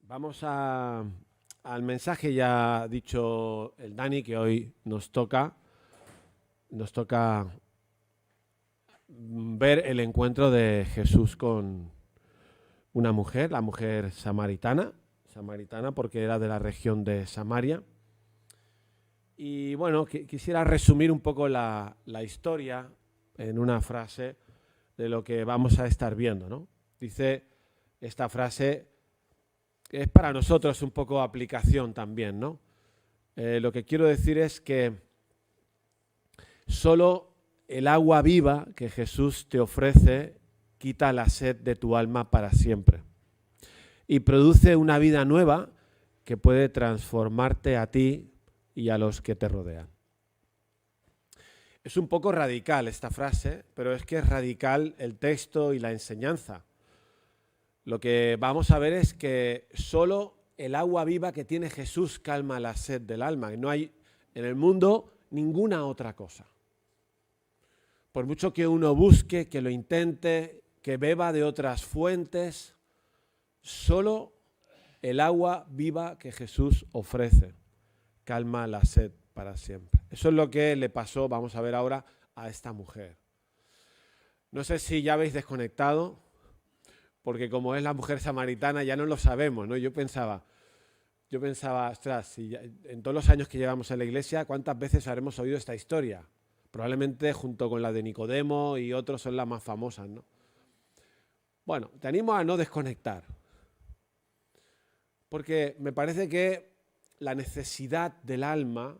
Vamos al mensaje. Ya ha dicho el Dani que hoy nos toca ver el encuentro de Jesús con una mujer, la mujer samaritana porque era de la región de Samaria. Y bueno, quisiera resumir un poco la historia en una frase de lo que vamos a estar viendo, ¿no? Dice esta frase, que es para nosotros un poco aplicación también, ¿no? Lo que quiero decir es que solo el agua viva que Jesús te ofrece quita la sed de tu alma para siempre y produce una vida nueva que puede transformarte a ti y a los que te rodean. Es un poco radical esta frase, pero es que es radical el texto y la enseñanza. Lo que vamos a ver es que solo el agua viva que tiene Jesús calma la sed del alma. No hay en el mundo ninguna otra cosa. Por mucho que uno busque, que lo intente, que beba de otras fuentes, solo el agua viva que Jesús ofrece calma la sed para siempre. Eso es lo que le pasó, vamos a ver ahora, a esta mujer. No sé si ya habéis desconectado, porque como es la mujer samaritana ya no lo sabemos, ¿no? Yo pensaba, ostras, si ya, en todos los años que llevamos en la iglesia, ¿cuántas veces habremos oído esta historia? Probablemente junto con la de Nicodemo y otros son las más famosas, ¿no? Bueno, te animo a no desconectar, porque me parece que la necesidad del alma,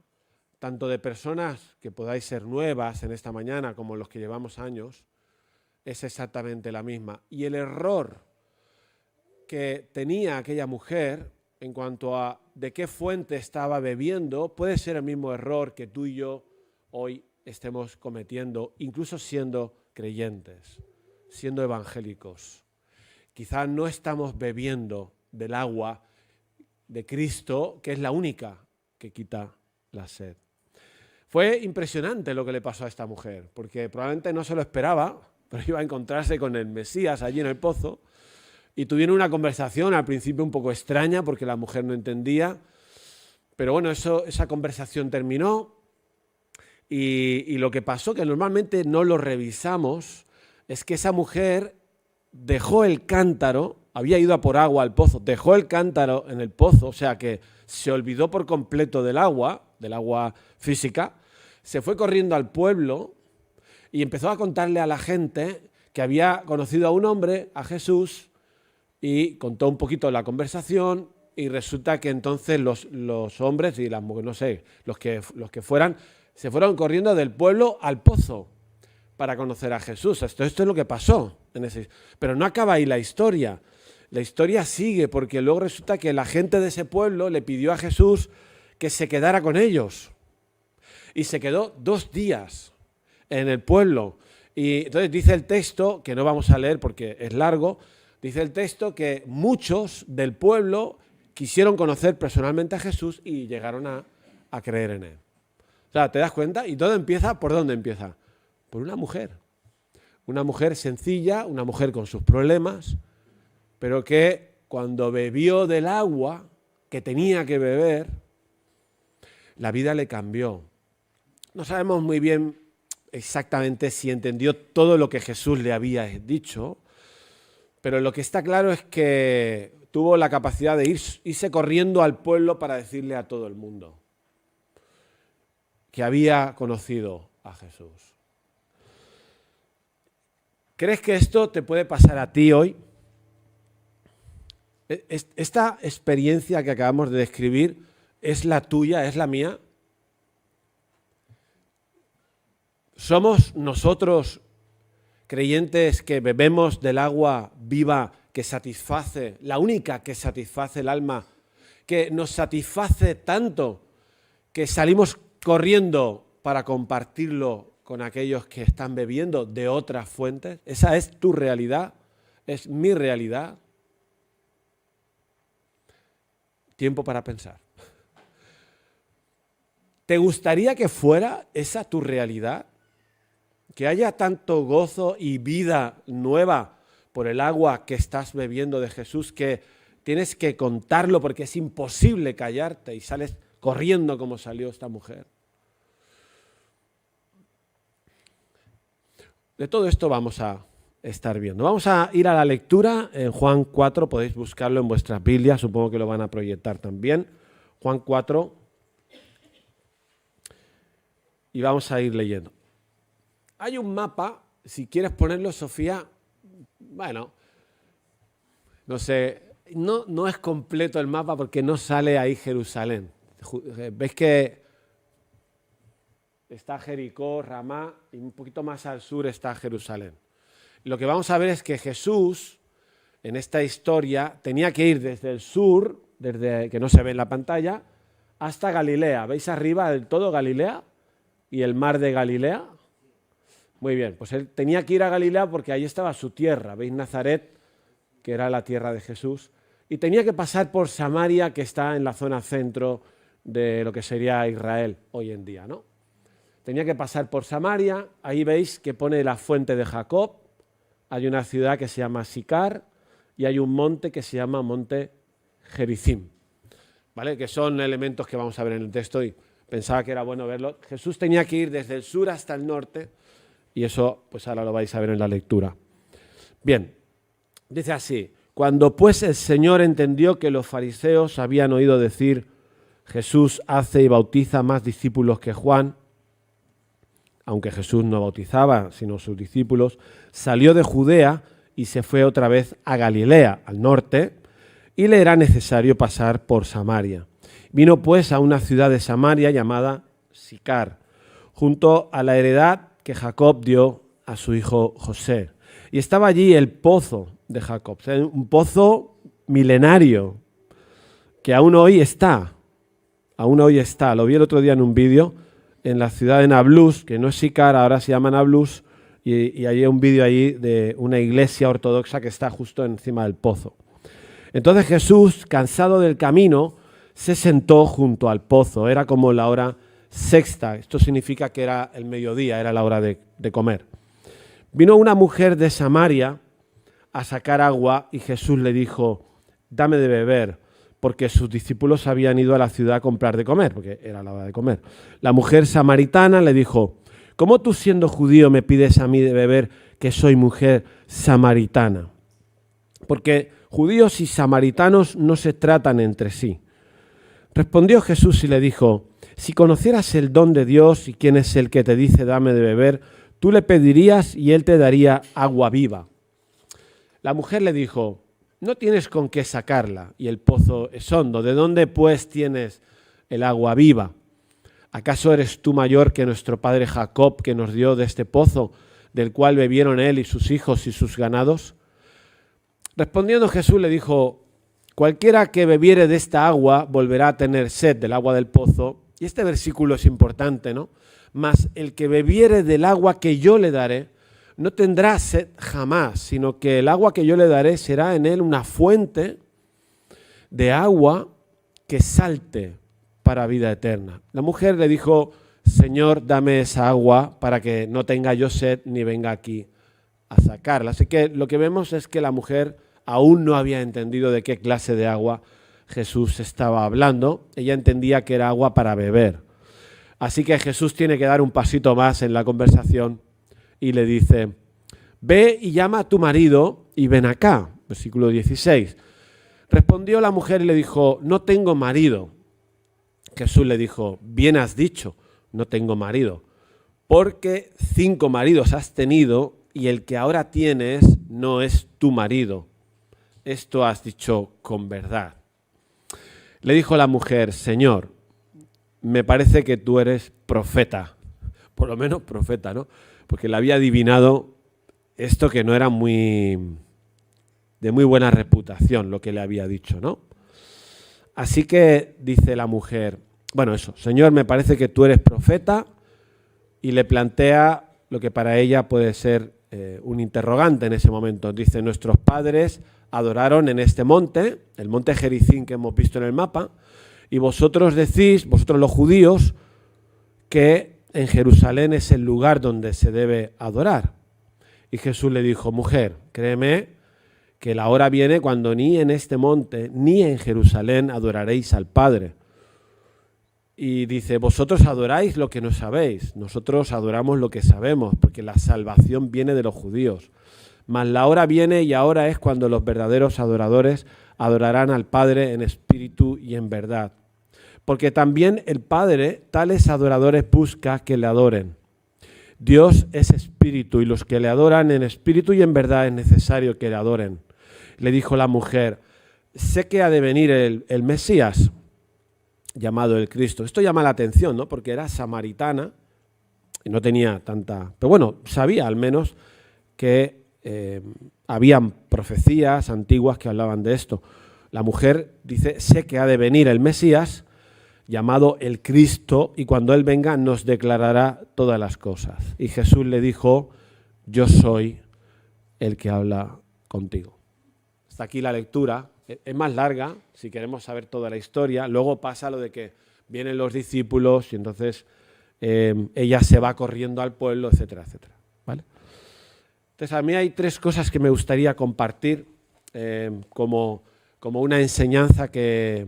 tanto de personas que podáis ser nuevas en esta mañana como los que llevamos años, es exactamente la misma. Y el error que tenía aquella mujer en cuanto a de qué fuente estaba bebiendo puede ser el mismo error que tú y yo hoy estemos cometiendo, incluso siendo creyentes, siendo evangélicos. Quizás no estamos bebiendo del agua de Cristo, que es la única que quita la sed. Fue impresionante lo que le pasó a esta mujer, porque probablemente no se lo esperaba, pero iba a encontrarse con el Mesías allí en el pozo, y tuvieron una conversación al principio un poco extraña, porque la mujer no entendía, pero bueno, esa conversación terminó, y lo que pasó, que normalmente no lo revisamos, es que esa mujer dejó el cántaro, había ido a por agua al pozo, dejó el cántaro en el pozo, o sea que se olvidó por completo del agua física, se fue corriendo al pueblo y empezó a contarle a la gente que había conocido a un hombre, a Jesús, y contó un poquito la conversación y resulta que entonces los hombres y las mujeres, no sé, los que fueran, se fueron corriendo del pueblo al pozo para conocer a Jesús. Esto es lo que pasó. Pero no acaba ahí la historia. La historia sigue porque luego resulta que la gente de ese pueblo le pidió a Jesús que se quedara con ellos. Y se quedó 2 días en el pueblo. Y entonces dice el texto, que no vamos a leer porque es largo, dice el texto que muchos del pueblo quisieron conocer personalmente a Jesús y llegaron a creer en él. O sea, ¿te das cuenta? Y todo empieza, ¿por dónde empieza? Por una mujer. Una mujer sencilla, una mujer con sus problemas, pero que cuando bebió del agua que tenía que beber, la vida le cambió. No sabemos muy bien exactamente si entendió todo lo que Jesús le había dicho, pero lo que está claro es que tuvo la capacidad de irse corriendo al pueblo para decirle a todo el mundo que había conocido a Jesús. ¿Crees que esto te puede pasar a ti hoy? ¿Esta experiencia que acabamos de describir es la tuya, es la mía? ¿Somos nosotros creyentes que bebemos del agua viva que satisface, la única que satisface el alma, que nos satisface tanto que salimos corriendo para compartirlo con aquellos que están bebiendo de otras fuentes? ¿Esa es tu realidad? ¿Es mi realidad? Tiempo para pensar. ¿Te gustaría que fuera esa tu realidad? Que haya tanto gozo y vida nueva por el agua que estás bebiendo de Jesús, que tienes que contarlo porque es imposible callarte, y sales corriendo como salió esta mujer. De todo esto vamos a estar viendo. Vamos a ir a la lectura en Juan 4, podéis buscarlo en vuestras Biblias, supongo que lo van a proyectar también. Juan 4, y vamos a ir leyendo. Hay un mapa, si quieres ponerlo, Sofía, bueno, no sé, no es completo el mapa porque no sale ahí Jerusalén. ¿Ves que está Jericó, Ramá, y un poquito más al sur está Jerusalén? Lo que vamos a ver es que Jesús, en esta historia, tenía que ir desde el sur, desde que no se ve en la pantalla, hasta Galilea. ¿Veis arriba del todo Galilea y el mar de Galilea? Muy bien, pues él tenía que ir a Galilea porque ahí estaba su tierra. ¿Veis Nazaret, que era la tierra de Jesús? Y tenía que pasar por Samaria, que está en la zona centro de lo que sería Israel hoy en día, ¿no? Tenía que pasar por Samaria, ahí veis que pone la fuente de Jacob, hay una ciudad que se llama Sicar y hay un monte que se llama Monte Gerizim, ¿vale? Que son elementos que vamos a ver en el texto y pensaba que era bueno verlo. Jesús tenía que ir desde el sur hasta el norte y eso pues ahora lo vais a ver en la lectura. Bien, dice así: cuando pues el Señor entendió que los fariseos habían oído decir, Jesús hace y bautiza más discípulos que Juan, aunque Jesús no bautizaba, sino sus discípulos, salió de Judea y se fue otra vez a Galilea, al norte, y le era necesario pasar por Samaria. Vino pues a una ciudad de Samaria llamada Sicar, junto a la heredad que Jacob dio a su hijo José. Y estaba allí el pozo de Jacob, un pozo milenario, que aún hoy está, lo vi el otro día en un vídeo, en la ciudad de Nablus, que no es Sicar, ahora se llama Nablus, y hay un vídeo allí de una iglesia ortodoxa que está justo encima del pozo. Entonces Jesús, cansado del camino, se sentó junto al pozo. Era como la hora sexta, esto significa que era el mediodía, era la hora de comer. Vino una mujer de Samaria a sacar agua y Jesús le dijo, dame de beber, porque sus discípulos habían ido a la ciudad a comprar de comer, porque era la hora de comer. La mujer samaritana le dijo, ¿cómo tú siendo judío me pides a mí de beber que soy mujer samaritana? Porque judíos y samaritanos no se tratan entre sí. Respondió Jesús y le dijo, si conocieras el don de Dios y quién es el que te dice dame de beber, tú le pedirías y él te daría agua viva. La mujer le dijo, no tienes con qué sacarla y el pozo es hondo. ¿De dónde pues tienes el agua viva? ¿Acaso eres tú mayor que nuestro padre Jacob, que nos dio de este pozo, del cual bebieron él y sus hijos y sus ganados? Respondiendo Jesús le dijo, cualquiera que bebiere de esta agua volverá a tener sed del agua del pozo. Y este versículo es importante, ¿no? Mas el que bebiere del agua que yo le daré, no tendrá sed jamás, sino que el agua que yo le daré será en él una fuente de agua que salte para vida eterna. La mujer le dijo, Señor, dame esa agua para que no tenga yo sed ni venga aquí a sacarla. Así que lo que vemos es que la mujer aún no había entendido de qué clase de agua Jesús estaba hablando. Ella entendía que era agua para beber. Así que Jesús tiene que dar un pasito más en la conversación y le dice, ve y llama a tu marido y ven acá. Versículo 16. Respondió la mujer y le dijo, no tengo marido. Jesús le dijo, bien has dicho, no tengo marido, porque 5 maridos has tenido y el que ahora tienes no es tu marido. Esto has dicho con verdad. Le dijo la mujer, Señor, me parece que tú eres profeta, por lo menos profeta, ¿no? Porque le había adivinado esto que no era de muy buena reputación lo que le había dicho, ¿no? Así que dice la mujer, bueno, eso, Señor, me parece que tú eres profeta, y le plantea lo que para ella puede ser un interrogante en ese momento. Dice, nuestros padres adoraron en este monte, el monte Gerizim que hemos visto en el mapa, y vosotros decís, vosotros los judíos, que en Jerusalén es el lugar donde se debe adorar. Y Jesús le dijo, mujer, créeme que la hora viene cuando ni en este monte ni en Jerusalén adoraréis al Padre. Y dice, vosotros adoráis lo que no sabéis, nosotros adoramos lo que sabemos, porque la salvación viene de los judíos. Mas la hora viene y ahora es cuando los verdaderos adoradores adorarán al Padre en espíritu y en verdad. Porque también el Padre tales adoradores busca que le adoren. Dios es espíritu y los que le adoran en espíritu y en verdad es necesario que le adoren. Le dijo la mujer, sé que ha de venir el Mesías, llamado el Cristo. Esto llama la atención, ¿no? Porque era samaritana y no tenía tanta... Pero bueno, sabía al menos que habían profecías antiguas que hablaban de esto. La mujer dice, sé que ha de venir el Mesías, llamado el Cristo, y cuando Él venga nos declarará todas las cosas. Y Jesús le dijo, yo soy el que habla contigo. Hasta aquí la lectura. Es más larga, si queremos saber toda la historia. Luego pasa lo de que vienen los discípulos y entonces ella se va corriendo al pueblo, etcétera, etcétera. ¿Vale? Entonces a mí hay tres cosas que me gustaría compartir como una enseñanza que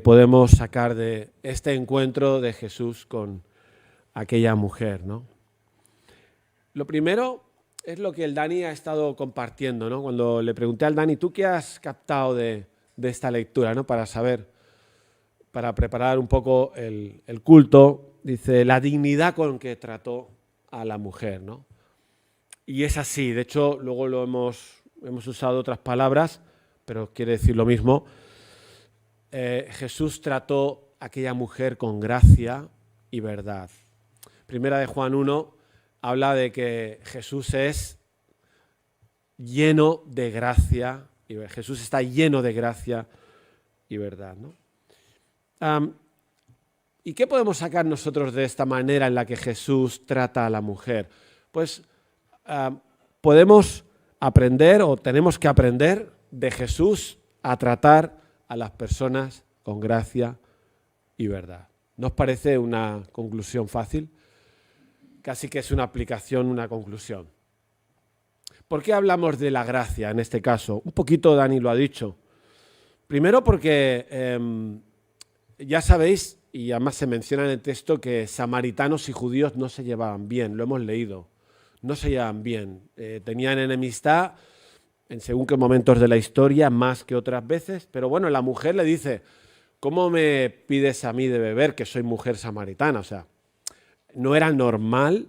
podemos sacar de este encuentro de Jesús con aquella mujer, ¿no? Lo primero es lo que el Dani ha estado compartiendo, ¿no? Cuando le pregunté al Dani, ¿tú qué has captado de esta lectura, ¿no? Para saber, para preparar un poco el culto, dice, la dignidad con que trató a la mujer, ¿no? Y es así, de hecho, luego lo hemos usado otras palabras, pero quiere decir lo mismo. Jesús trató a aquella mujer con gracia y verdad. Primera de Juan 1 habla de que Jesús es lleno de gracia, y Jesús está lleno de gracia y verdad, ¿no? ¿Y qué podemos sacar nosotros de esta manera en la que Jesús trata a la mujer? Pues podemos aprender o tenemos que aprender de Jesús a tratar a las personas con gracia y verdad. ¿No os parece una conclusión fácil? Casi que es una aplicación, una conclusión. ¿Por qué hablamos de la gracia en este caso? Un poquito Dani lo ha dicho. Primero porque ya sabéis, y además se menciona en el texto, que samaritanos y judíos no se llevaban bien, lo hemos leído, no se llevaban bien. Tenían enemistad en según qué momentos de la historia, más que otras veces, pero bueno, la mujer le dice, ¿cómo me pides a mí de beber que soy mujer samaritana? O sea, no era normal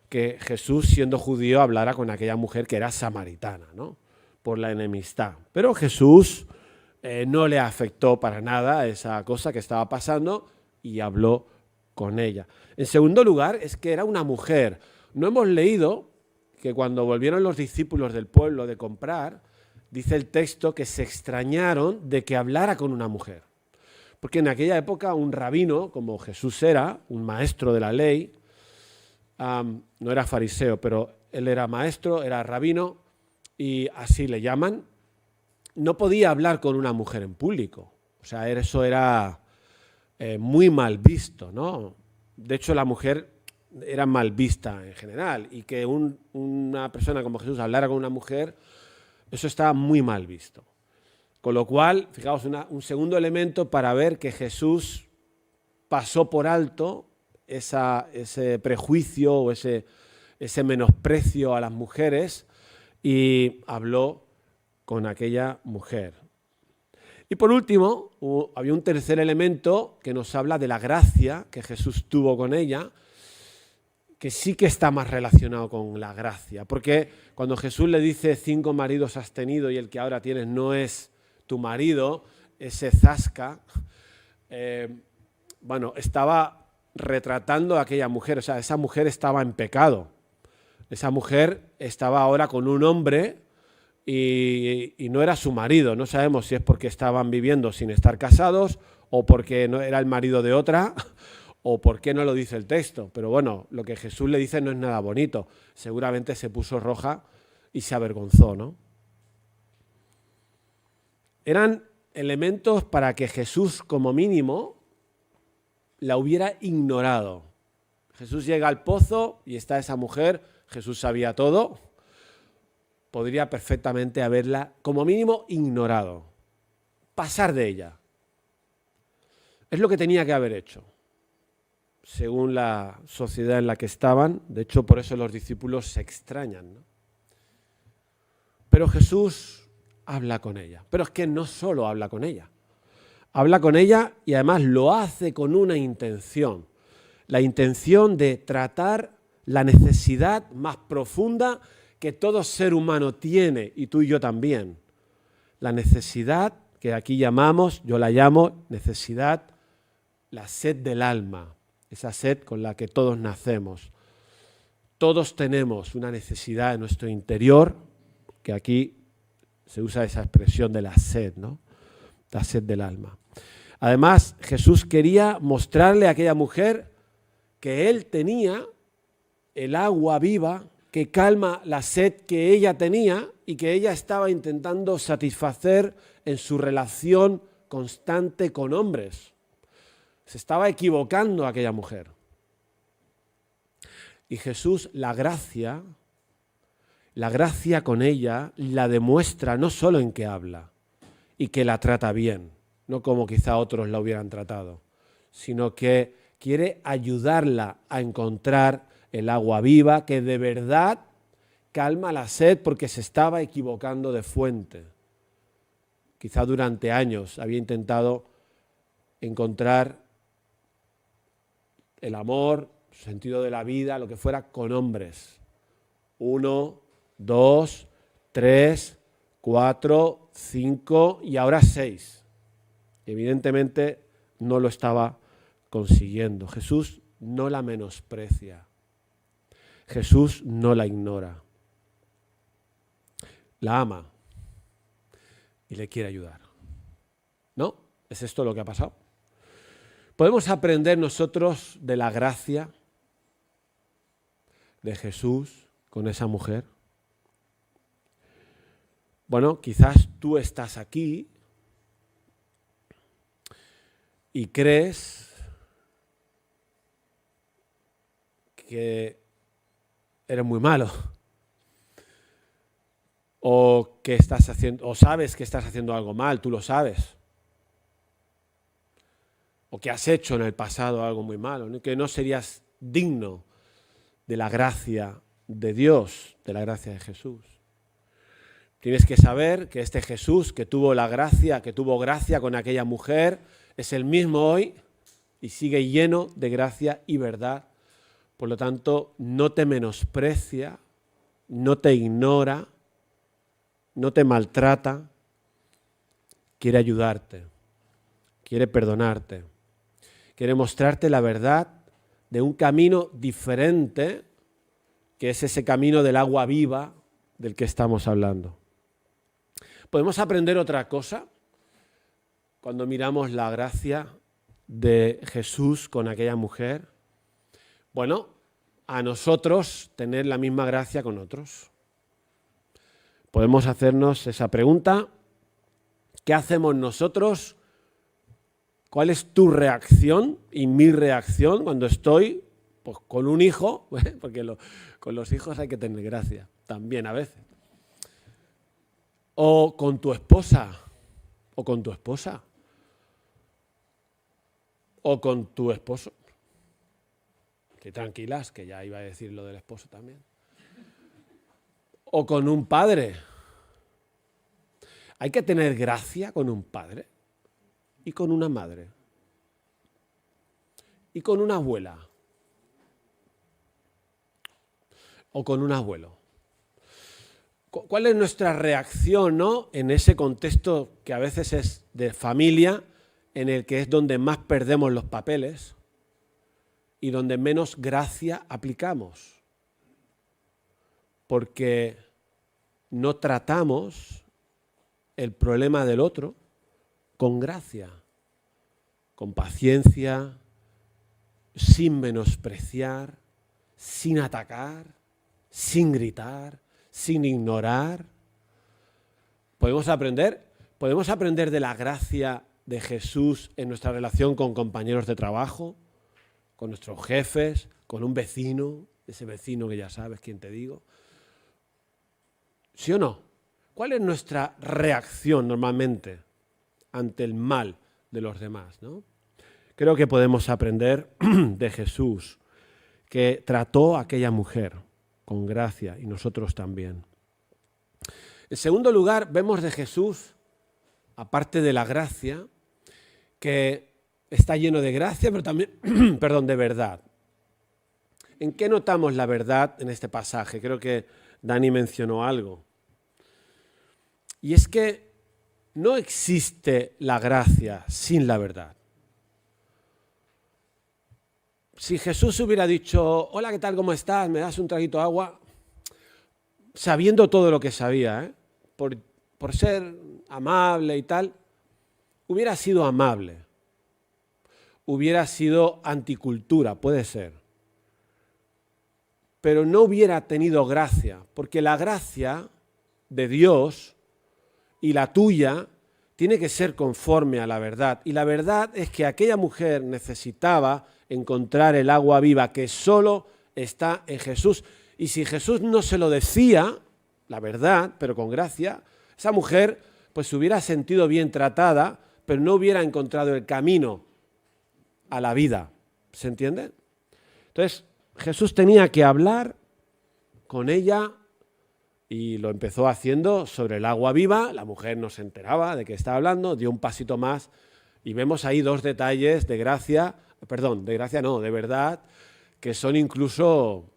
que Jesús, siendo judío, hablara con aquella mujer que era samaritana, ¿no? Por la enemistad. Pero Jesús no le afectó para nada esa cosa que estaba pasando y habló con ella. En segundo lugar, es que era una mujer. No hemos leído que cuando volvieron los discípulos del pueblo de comprar, dice el texto que se extrañaron de que hablara con una mujer. Porque en aquella época un rabino, como Jesús era, un maestro de la ley, no era fariseo, pero él era maestro, era rabino, y así le llaman, no podía hablar con una mujer en público. O sea, eso era muy mal visto, ¿no? De hecho, la mujer era mal vista en general, y que una persona como Jesús hablara con una mujer, eso estaba muy mal visto. Con lo cual, fijaos, un segundo elemento para ver que Jesús pasó por alto ese prejuicio o ese menosprecio a las mujeres y habló con aquella mujer. Y por último, había un tercer elemento que nos habla de la gracia que Jesús tuvo con ella, que sí que está más relacionado con la gracia. Porque cuando Jesús le dice 5 maridos has tenido y el que ahora tienes no es tu marido, ese zasca, estaba retratando a aquella mujer. O sea, esa mujer estaba en pecado. Esa mujer estaba ahora con un hombre y no era su marido. No sabemos si es porque estaban viviendo sin estar casados o porque no era el marido de otra o por qué no lo dice el texto. Pero bueno, lo que Jesús le dice no es nada bonito. Seguramente se puso roja y se avergonzó, ¿no? Eran elementos para que Jesús, como mínimo, la hubiera ignorado. Jesús llega al pozo y está esa mujer, Jesús sabía todo, podría perfectamente haberla, como mínimo, ignorado, pasar de ella. Es lo que tenía que haber hecho, según la sociedad en la que estaban. De hecho, por eso los discípulos se extrañan, ¿no? Pero Jesús habla con ella. Pero es que no solo habla con ella. Habla con ella y además lo hace con una intención. La intención de tratar la necesidad más profunda que todo ser humano tiene, y tú y yo también. La necesidad que aquí llamamos, yo la llamo necesidad, la sed del alma, esa sed con la que todos nacemos. Todos tenemos una necesidad en nuestro interior, que aquí se usa esa expresión de la sed, ¿no? La sed del alma. Además, Jesús quería mostrarle a aquella mujer que Él tenía el agua viva que calma la sed que ella tenía y que ella estaba intentando satisfacer en su relación constante con hombres. Se estaba equivocando aquella mujer. Y Jesús, la gracia con ella la demuestra no solo en que habla y que la trata bien, no como quizá otros la hubieran tratado, sino que quiere ayudarla a encontrar el agua viva que de verdad calma la sed porque se estaba equivocando de fuente. Quizá durante años había intentado encontrar el amor, el sentido de la vida, lo que fuera, con hombres. 1, 2, 3, 4, 5 y ahora 6. Evidentemente no lo estaba consiguiendo. Jesús no la menosprecia. Jesús no la ignora. La ama y le quiere ayudar. ¿No? ¿Es esto lo que ha pasado? ¿Podemos aprender nosotros de la gracia de Jesús con esa mujer? Bueno, quizás tú estás aquí y crees que eres muy malo, o que estás haciendo, o sabes que estás haciendo algo mal, tú lo sabes, o que has hecho en el pasado algo muy malo, ¿no? Que no serías digno de la gracia de Dios, de la gracia de Jesús. Tienes que saber que este Jesús que tuvo gracia con aquella mujer, es el mismo hoy y sigue lleno de gracia y verdad. Por lo tanto, no te menosprecia, no te ignora, no te maltrata, quiere ayudarte, quiere perdonarte, quiere mostrarte la verdad de un camino diferente, que es ese camino del agua viva del que estamos hablando. ¿Podemos aprender otra cosa cuando miramos la gracia de Jesús con aquella mujer? Bueno, a nosotros tener la misma gracia con otros. Podemos hacernos esa pregunta: ¿qué hacemos nosotros? ¿Cuál es tu reacción y mi reacción cuando estoy pues, con un hijo? Porque con los hijos hay que tener gracia, también a veces. O con tu esposa, o con tu esposa, o con tu esposo. Que tranquilas, que ya iba a decir lo del esposo también. O con un padre. Hay que tener gracia con un padre y con una madre y con una abuela o con un abuelo. ¿Cuál es nuestra reacción, ¿no? En ese contexto que a veces es de familia, en el que es donde más perdemos los papeles y donde menos gracia aplicamos? Porque no tratamos el problema del otro con gracia, con paciencia, sin menospreciar, sin atacar, sin gritar, sin ignorar. ¿Podemos aprender de la gracia de Jesús en nuestra relación con compañeros de trabajo, con nuestros jefes, con un vecino, ese vecino que ya sabes quién te digo? ¿Sí o no? ¿Cuál es nuestra reacción normalmente ante el mal de los demás, ¿no? Creo que podemos aprender de Jesús, que trató a aquella mujer con gracia y nosotros también. En segundo lugar, vemos de Jesús, aparte de la gracia, que está lleno de gracia, pero también, perdón, de verdad. ¿En qué notamos la verdad en este pasaje? Creo que Dani mencionó algo. Y es que no existe la gracia sin la verdad. Si Jesús hubiera dicho, hola, ¿qué tal? ¿Cómo estás? ¿Me das un traguito de agua? Sabiendo todo lo que sabía, por ser amable y tal, hubiera sido amable. Hubiera sido anticultura, puede ser. Pero no hubiera tenido gracia, porque la gracia de Dios y la tuya tiene que ser conforme a la verdad. Y la verdad es que aquella mujer necesitaba encontrar el agua viva que solo está en Jesús. Y si Jesús no se lo decía, la verdad, pero con gracia, esa mujer pues se hubiera sentido bien tratada, pero no hubiera encontrado el camino a la vida. ¿Se entiende? Entonces, Jesús tenía que hablar con ella y lo empezó haciendo sobre el agua viva. La mujer no se enteraba de qué estaba hablando, dio un pasito más y vemos ahí dos detalles de gracia, perdón, de gracia no, de verdad, que son incluso,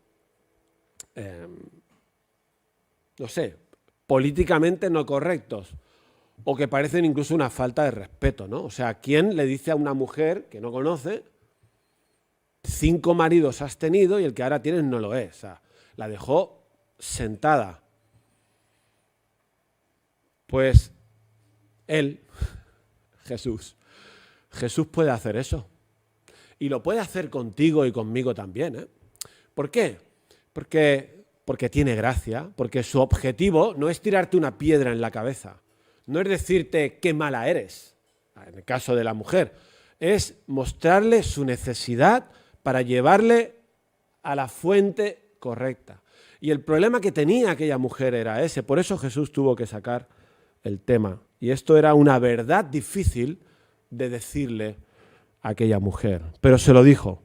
no sé, políticamente no correctos o que parecen incluso una falta de respeto, ¿no? O sea, ¿quién le dice a una mujer que no conoce, 5 maridos has tenido y el que ahora tienes no lo es? O sea, la dejó sentada. Pues él, Jesús puede hacer eso. Y lo puede hacer contigo y conmigo también, ¿eh? ¿Por qué? Porque tiene gracia, porque su objetivo no es tirarte una piedra en la cabeza, no es decirte qué mala eres, en el caso de la mujer, es mostrarle su necesidad para llevarle a la fuente correcta. Y el problema que tenía aquella mujer era ese, por eso Jesús tuvo que sacar el tema. Y esto era una verdad difícil de decirle a aquella mujer, pero se lo dijo,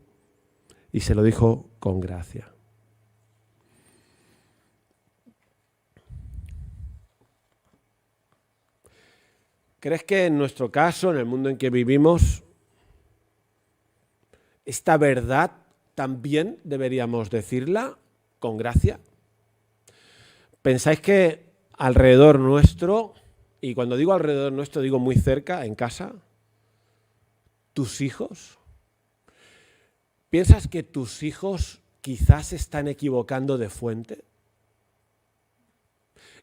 y se lo dijo con gracia. ¿Crees que en nuestro caso, en el mundo en que vivimos, esta verdad también deberíamos decirla con gracia? ¿Pensáis que alrededor nuestro, y cuando digo alrededor nuestro digo muy cerca, en casa, tus hijos, piensas que tus hijos quizás se están equivocando de fuente?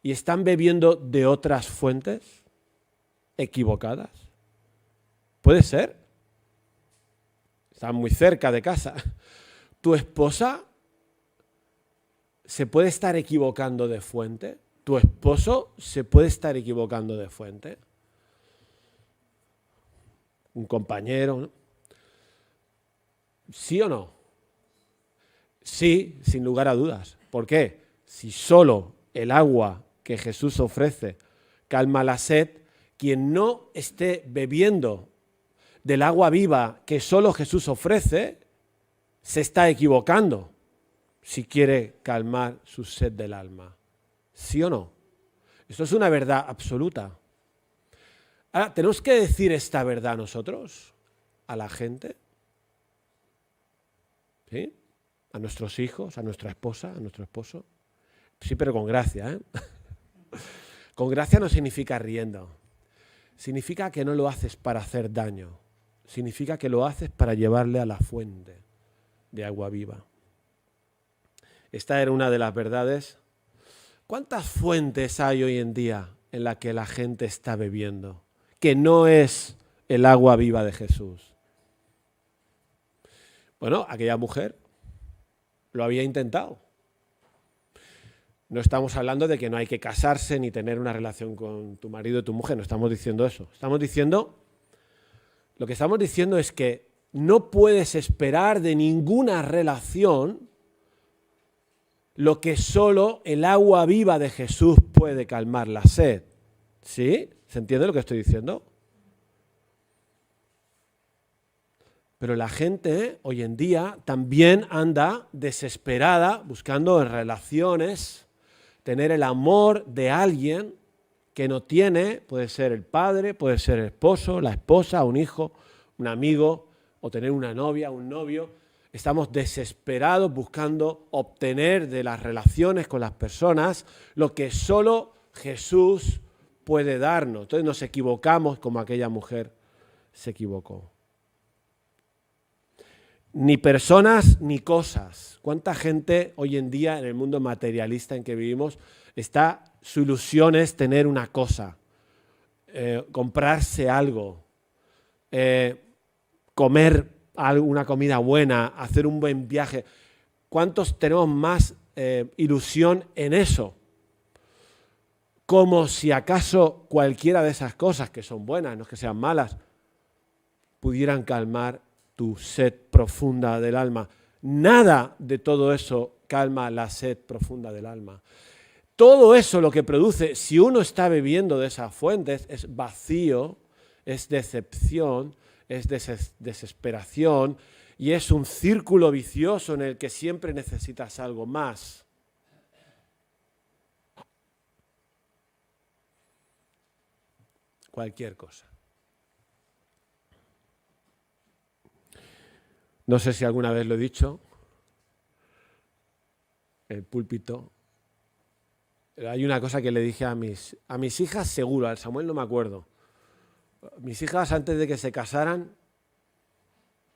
¿Y están bebiendo de otras fuentes equivocadas? ¿Puede ser? Están muy cerca de casa. ¿Tu esposa se puede estar equivocando de fuente? ¿Tu esposo se puede estar equivocando de fuente? ¿Un compañero, ¿no? ¿Sí o no? Sí, sin lugar a dudas. ¿Por qué? Si solo el agua que Jesús ofrece calma la sed, quien no esté bebiendo del agua viva que solo Jesús ofrece, se está equivocando si quiere calmar su sed del alma. ¿Sí o no? Esto es una verdad absoluta. Ahora, ¿tenemos que decir esta verdad nosotros a la gente? ¿Sí? A nuestros hijos, a nuestra esposa, a nuestro esposo. Sí, pero con gracia, ¿eh? Con gracia no significa riendo. Significa que no lo haces para hacer daño. Significa que lo haces para llevarle a la fuente de agua viva. Esta era una de las verdades. ¿Cuántas fuentes hay hoy en día en las que la gente está bebiendo, que no es el agua viva de Jesús? Bueno, aquella mujer lo había intentado. No estamos hablando de que no hay que casarse ni tener una relación con tu marido y tu mujer, no estamos diciendo eso. Lo que estamos diciendo es que no puedes esperar de ninguna relación lo que solo el agua viva de Jesús puede calmar la sed. ¿Sí? ¿Se entiende lo que estoy diciendo? Pero la gente hoy en día también anda desesperada buscando en relaciones tener el amor de alguien que no tiene, puede ser el padre, puede ser el esposo, la esposa, un hijo, un amigo, o tener una novia, un novio. Estamos desesperados buscando obtener de las relaciones con las personas lo que solo Jesús puede darnos. Entonces nos equivocamos como aquella mujer se equivocó. Ni personas ni cosas. ¿Cuánta gente hoy en día en el mundo materialista en que vivimos su ilusión es tener una cosa, comprarse algo, comer una comida buena, hacer un buen viaje? ¿Cuántos tenemos más ilusión en eso? Como si acaso cualquiera de esas cosas, que son buenas, no es que sean malas, pudieran calmar tu sed profunda del alma. Nada de todo eso calma la sed profunda del alma. Todo eso lo que produce, si uno está bebiendo de esas fuentes, es vacío, es decepción, es desesperación y es un círculo vicioso en el que siempre necesitas algo más. Cualquier cosa. No sé si alguna vez lo he dicho, el púlpito. Hay una cosa que le dije a mis hijas, seguro, al Samuel no me acuerdo. Mis hijas, antes de que se casaran,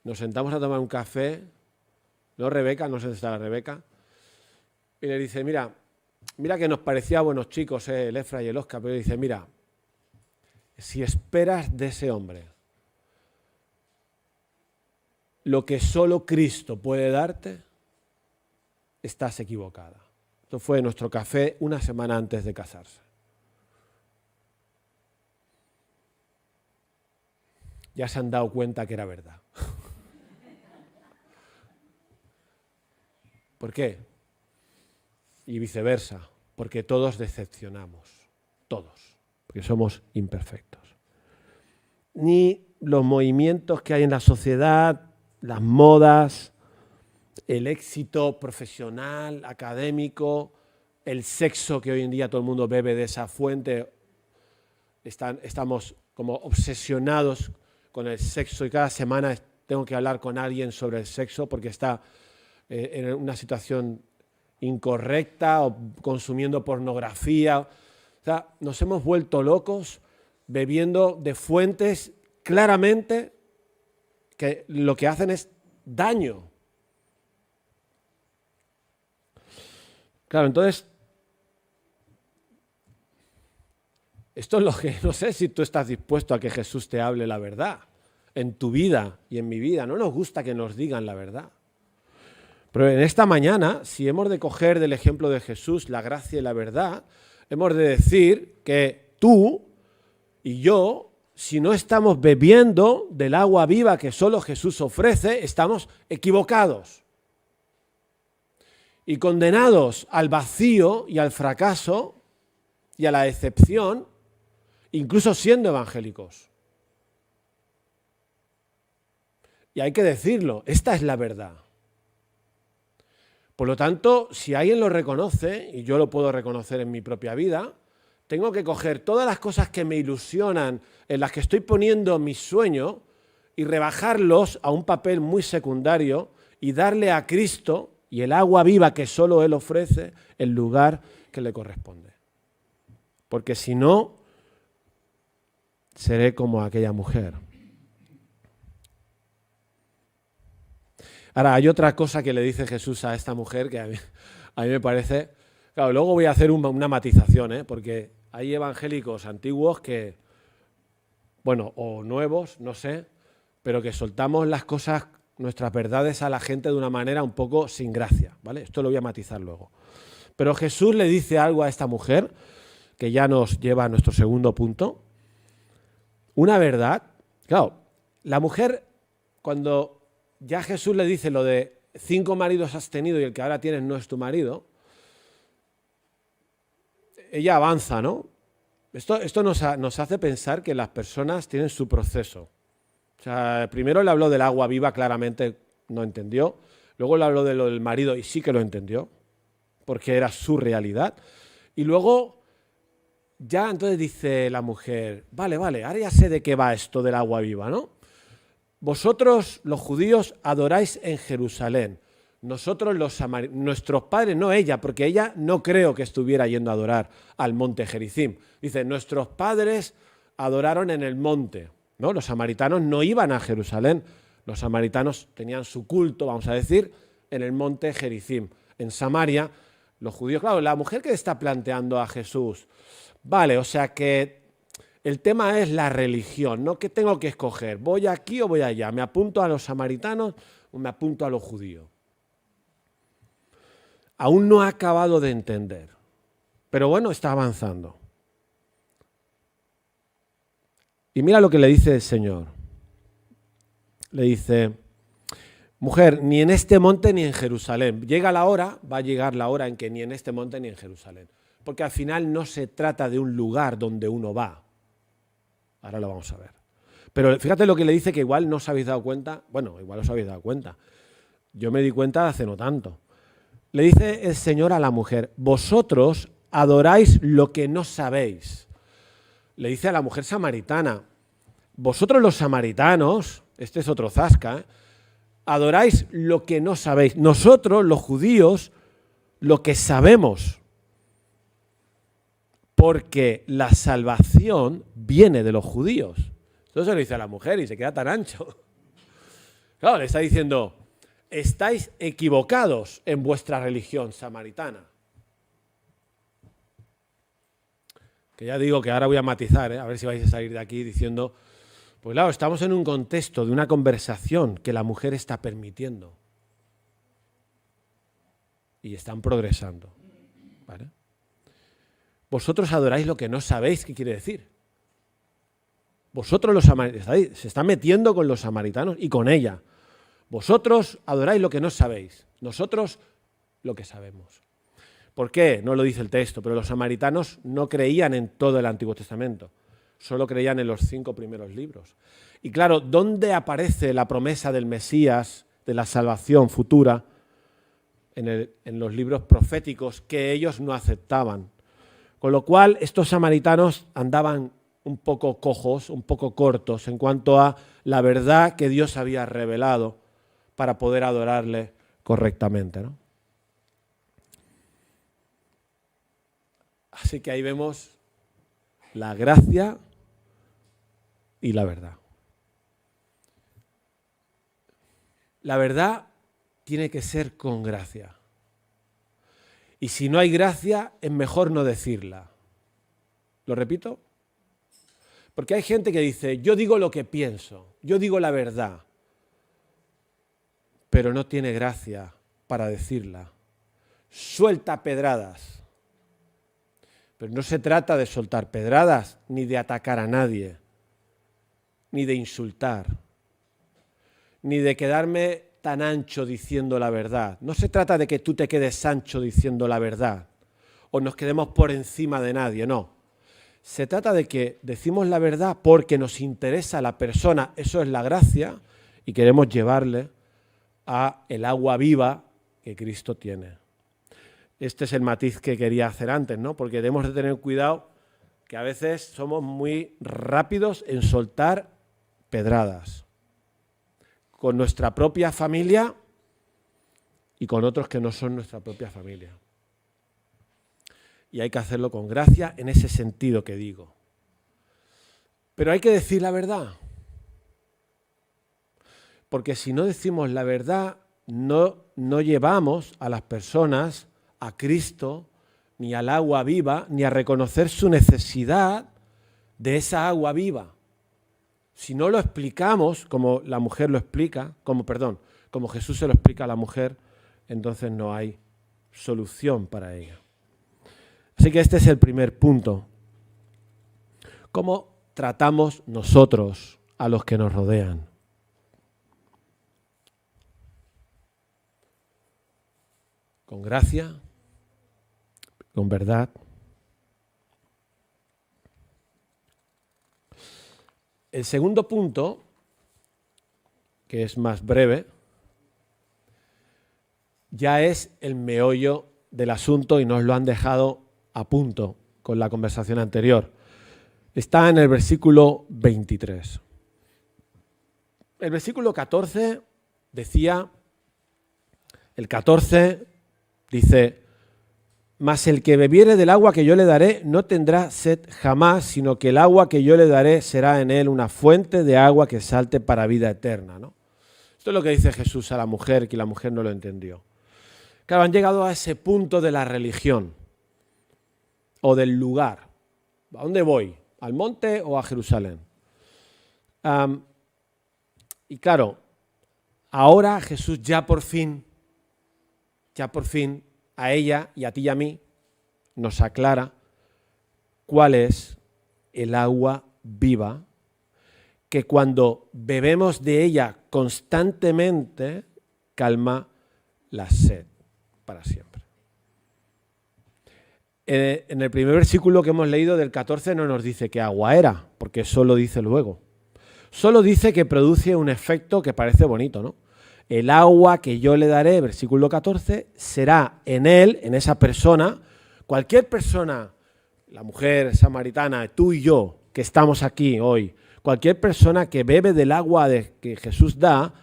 nos sentamos a tomar un café, no Rebeca, no sé dónde está la Rebeca, y le dice, mira que nos parecía buenos chicos, el Efra y el Oscar, pero dice, mira, si esperas de ese hombre lo que solo Cristo puede darte, estás equivocada. Esto fue nuestro café una semana antes de casarse. Ya se han dado cuenta que era verdad. ¿Por qué? Y viceversa, porque todos decepcionamos, todos, porque somos imperfectos. Ni los movimientos que hay en la sociedad, las modas, el éxito profesional, académico, el sexo que hoy en día todo el mundo bebe de esa fuente, estamos como obsesionados con el sexo y cada semana tengo que hablar con alguien sobre el sexo porque está en una situación incorrecta o consumiendo pornografía. O sea, nos hemos vuelto locos bebiendo de fuentes claramente que lo que hacen es daño. Claro, entonces, esto es lo que no sé si tú estás dispuesto a que Jesús te hable la verdad en tu vida y en mi vida. No nos gusta que nos digan la verdad. Pero en esta mañana, si hemos de coger del ejemplo de Jesús la gracia y la verdad, hemos de decir que tú y yo, si no estamos bebiendo del agua viva que solo Jesús ofrece, estamos equivocados y condenados al vacío y al fracaso y a la decepción, incluso siendo evangélicos. Y hay que decirlo, esta es la verdad. Por lo tanto, si alguien lo reconoce, y yo lo puedo reconocer en mi propia vida, tengo que coger todas las cosas que me ilusionan, en las que estoy poniendo mi sueño, y rebajarlos a un papel muy secundario y darle a Cristo y el agua viva que solo Él ofrece el lugar que le corresponde. Porque si no, seré como aquella mujer. Ahora, hay otra cosa que le dice Jesús a esta mujer que a mí me parece... Claro, luego voy a hacer una matización, porque hay evangélicos antiguos que, bueno, o nuevos, no sé, pero que soltamos las cosas, nuestras verdades a la gente de una manera un poco sin gracia, ¿vale? Esto lo voy a matizar luego. Pero Jesús le dice algo a esta mujer, que ya nos lleva a nuestro segundo punto. Una verdad, claro, la mujer, cuando ya Jesús le dice lo de 5 maridos has tenido y el que ahora tienes no es tu marido, ella avanza, ¿no? Esto nos hace pensar que las personas tienen su proceso. O sea, primero le habló del agua viva, claramente no entendió. Luego le habló de lo del marido y sí que lo entendió, porque era su realidad. Y luego ya entonces dice la mujer, vale, ahora ya sé de qué va esto del agua viva, ¿no? Vosotros, los judíos, adoráis en Jerusalén. Nosotros, nuestros padres, no ella, porque ella no creo que estuviera yendo a adorar al monte Gerizim. Dice, nuestros padres adoraron en el monte, ¿no? Los samaritanos no iban a Jerusalén. Los samaritanos tenían su culto, vamos a decir, en el monte Gerizim. En Samaria, los judíos, claro, la mujer que está planteando a Jesús, vale, o sea que el tema es la religión, ¿no? ¿Qué tengo que escoger? ¿Voy aquí o voy allá? ¿Me apunto a los samaritanos o me apunto a los judíos? Aún no ha acabado de entender, pero bueno, está avanzando. Y mira lo que le dice el Señor. Le dice, mujer, ni en este monte ni en Jerusalén. Va a llegar la hora en que ni en este monte ni en Jerusalén. Porque al final no se trata de un lugar donde uno va. Ahora lo vamos a ver. Pero fíjate lo que le dice, que igual no os habéis dado cuenta. Bueno, igual os habéis dado cuenta. Yo me di cuenta hace no tanto. Le dice el Señor a la mujer, vosotros adoráis lo que no sabéis. Le dice a la mujer samaritana, vosotros los samaritanos, este es otro zasca, adoráis lo que no sabéis. Nosotros, los judíos, lo que sabemos. Porque la salvación viene de los judíos. Eso se lo dice a la mujer y se queda tan ancho. Claro, le está diciendo, estáis equivocados en vuestra religión samaritana. Que ya digo que ahora voy a matizar, a ver si vais a salir de aquí diciendo, pues claro, estamos en un contexto de una conversación que la mujer está permitiendo. Y están progresando. ¿Vale? Vosotros adoráis lo que no sabéis qué quiere decir. Vosotros los samaritanos, se está metiendo con los samaritanos y con ella. Vosotros adoráis lo que no sabéis, nosotros lo que sabemos. ¿Por qué? No lo dice el texto, pero los samaritanos no creían en todo el Antiguo Testamento, solo creían en los 5 primeros libros. Y claro, ¿dónde aparece la promesa del Mesías, de la salvación futura? En los libros proféticos que ellos no aceptaban. Con lo cual, estos samaritanos andaban un poco cojos, un poco cortos en cuanto a la verdad que Dios había revelado para poder adorarle correctamente, ¿no? Así que ahí vemos la gracia y la verdad. La verdad tiene que ser con gracia. Y si no hay gracia, es mejor no decirla. ¿Lo repito? Porque hay gente que dice, yo digo lo que pienso, yo digo la verdad, pero no tiene gracia para decirla. Suelta pedradas. Pero no se trata de soltar pedradas, ni de atacar a nadie, ni de insultar, ni de quedarme tan ancho diciendo la verdad. No se trata de que tú te quedes ancho diciendo la verdad, o nos quedemos por encima de nadie, no. Se trata de que decimos la verdad porque nos interesa la persona, eso es la gracia, y queremos llevarle a el agua viva que Cristo tiene. Este es el matiz que quería hacer antes, ¿no? Porque debemos de tener cuidado que a veces somos muy rápidos en soltar pedradas con nuestra propia familia y con otros que no son nuestra propia familia. Y hay que hacerlo con gracia en ese sentido que digo. Pero hay que decir la verdad. Porque si no decimos la verdad, no llevamos a las personas a Cristo, ni al agua viva, ni a reconocer su necesidad de esa agua viva. Si no lo explicamos, como la mujer lo explica, como Jesús se lo explica a la mujer, entonces no hay solución para ella. Así que este es el primer punto. ¿Cómo tratamos nosotros a los que nos rodean? Con gracia, con verdad El segundo punto, que es más breve, ya es el meollo del asunto y nos lo han dejado a punto con la conversación anterior. Está en el versículo 23. El versículo 14 decía, el 14 dice, mas el que bebiere del agua que yo le daré no tendrá sed jamás, sino que el agua que yo le daré será en él una fuente de agua que salte para vida eterna, ¿no? Esto es lo que dice Jesús a la mujer, que la mujer no lo entendió. Claro, han llegado a ese punto de la religión o del lugar. ¿A dónde voy? ¿Al monte o a Jerusalén? Y claro, ahora Jesús ya por fin a ella y a ti y a mí nos aclara cuál es el agua viva, que cuando bebemos de ella constantemente calma la sed para siempre. En el primer versículo que hemos leído del 14 no nos dice qué agua era, porque eso lo dice luego. Solo dice que produce un efecto que parece bonito, ¿no? El agua que yo le daré, versículo 14, será en él, en esa persona, cualquier persona, la mujer samaritana, tú y yo, que estamos aquí hoy, cualquier persona que bebe del agua que Jesús da,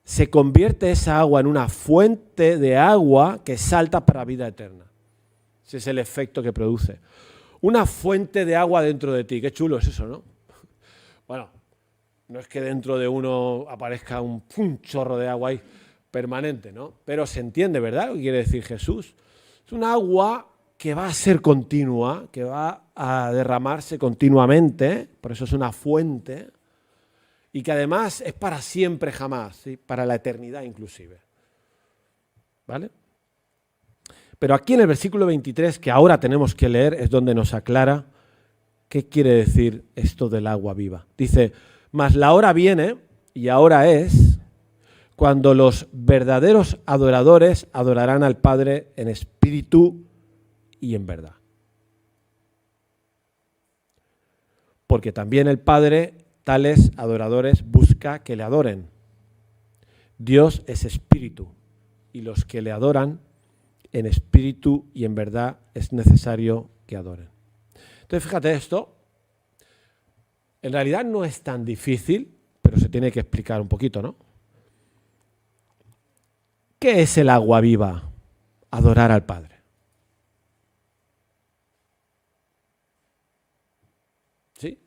se convierte esa agua en una fuente de agua que salta para vida eterna. Ese es el efecto que produce. Una fuente de agua dentro de ti. Qué chulo es eso, ¿no? Bueno, no es que dentro de uno aparezca un chorro de agua ahí permanente, ¿no? Pero se entiende, ¿verdad? Lo que quiere decir Jesús. Es un agua que va a ser continua, que va a derramarse continuamente, por eso es una fuente, y que además es para siempre jamás, ¿sí? Para la eternidad inclusive. ¿Vale? Pero aquí en el versículo 23, que ahora tenemos que leer, es donde nos aclara qué quiere decir esto del agua viva. Dice, mas la hora viene, y ahora es, cuando los verdaderos adoradores adorarán al Padre en espíritu y en verdad. Porque también el Padre, tales adoradores, busca que le adoren. Dios es espíritu, y los que le adoran en espíritu y en verdad es necesario que adoren. Entonces, fíjate esto. En realidad no es tan difícil, pero se tiene que explicar un poquito, ¿no? ¿Qué es el agua viva? Adorar al Padre. ¿Sí?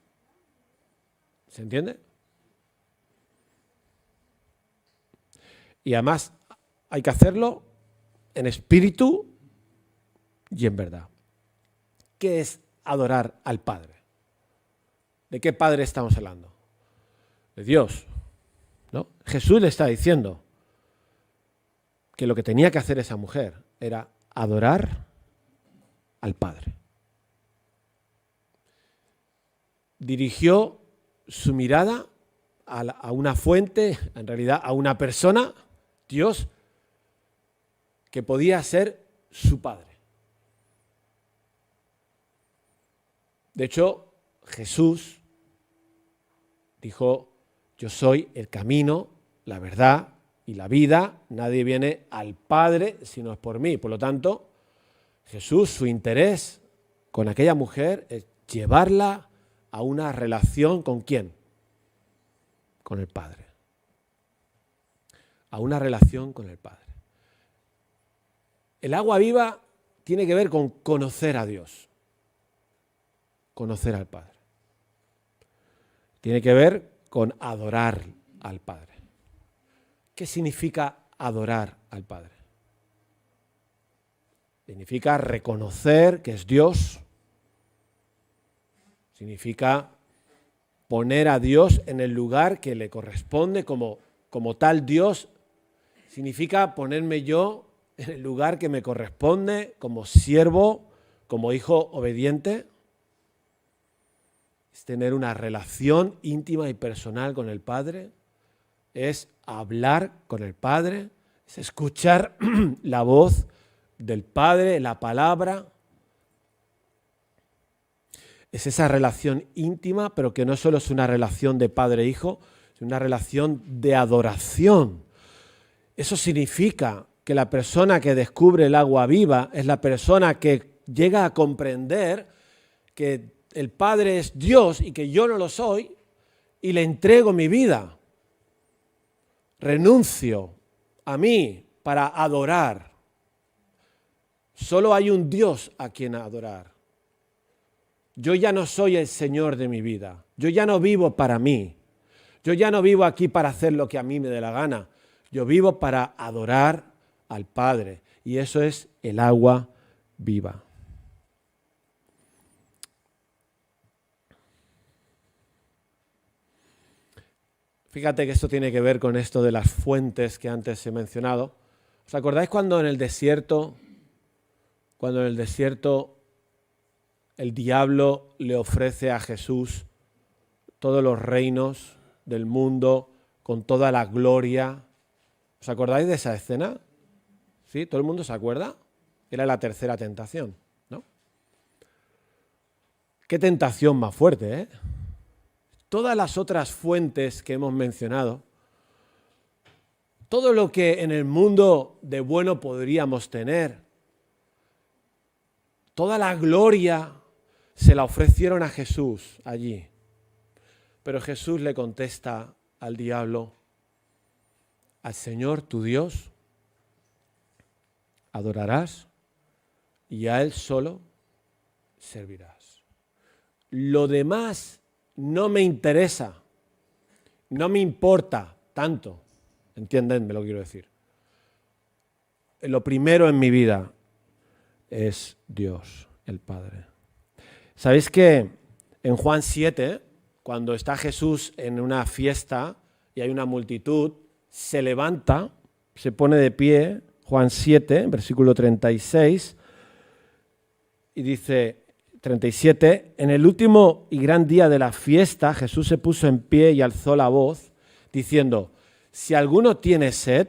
¿Se entiende? Y además hay que hacerlo en espíritu y en verdad. ¿Qué es adorar al Padre? ¿De qué Padre estamos hablando? De Dios, ¿no? Jesús le está diciendo que lo que tenía que hacer esa mujer era adorar al Padre. Dirigió su mirada a una fuente, en realidad a una persona, Dios, que podía ser su Padre. De hecho, Jesús dijo, yo soy el camino, la verdad y la vida, nadie viene al Padre si no es por mí. Por lo tanto, Jesús, su interés con aquella mujer es llevarla a una relación ¿con quién? Con el Padre. A una relación con el Padre. El agua viva tiene que ver con conocer a Dios, conocer al Padre. Tiene que ver con adorar al Padre. ¿Qué significa adorar al Padre? Significa reconocer que es Dios. Significa poner a Dios en el lugar que le corresponde como tal Dios. Significa ponerme yo en el lugar que me corresponde como siervo, como hijo obediente. Es tener una relación íntima y personal con el Padre. Es hablar con el Padre. Es escuchar la voz del Padre, la palabra. Es esa relación íntima, pero que no solo es una relación de padre-hijo, es una relación de adoración. Eso significa que la persona que descubre el agua viva es la persona que llega a comprender que el Padre es Dios y que yo no lo soy, y le entrego mi vida. Renuncio a mí para adorar. Solo hay un Dios a quien adorar. Yo ya no soy el Señor de mi vida. Yo ya no vivo para mí. Yo ya no vivo aquí para hacer lo que a mí me dé la gana. Yo vivo para adorar al Padre. Y eso es el agua viva. Fíjate que esto tiene que ver con esto de las fuentes que antes he mencionado. ¿Os acordáis cuando en el desierto el diablo le ofrece a Jesús todos los reinos del mundo con toda la gloria? ¿Os acordáis de esa escena? ¿Sí? ¿Todo el mundo se acuerda? Era la tercera tentación, ¿no? Qué tentación más fuerte, ¿eh? Todas las otras fuentes que hemos mencionado, todo lo que en el mundo de bueno podríamos tener, toda la gloria se la ofrecieron a Jesús allí. Pero Jesús le contesta al diablo: al Señor tu Dios adorarás y a Él solo servirás. Lo demás no me interesa, no me importa tanto. ¿Entiendenme lo que quiero decir? Lo primero en mi vida es Dios, el Padre. ¿Sabéis que en Juan 7, cuando está Jesús en una fiesta y hay una multitud, se levanta, se pone de pie, Juan 7, versículo 36, y dice 37, en el último y gran día de la fiesta, Jesús se puso en pie y alzó la voz, diciendo: si alguno tiene sed,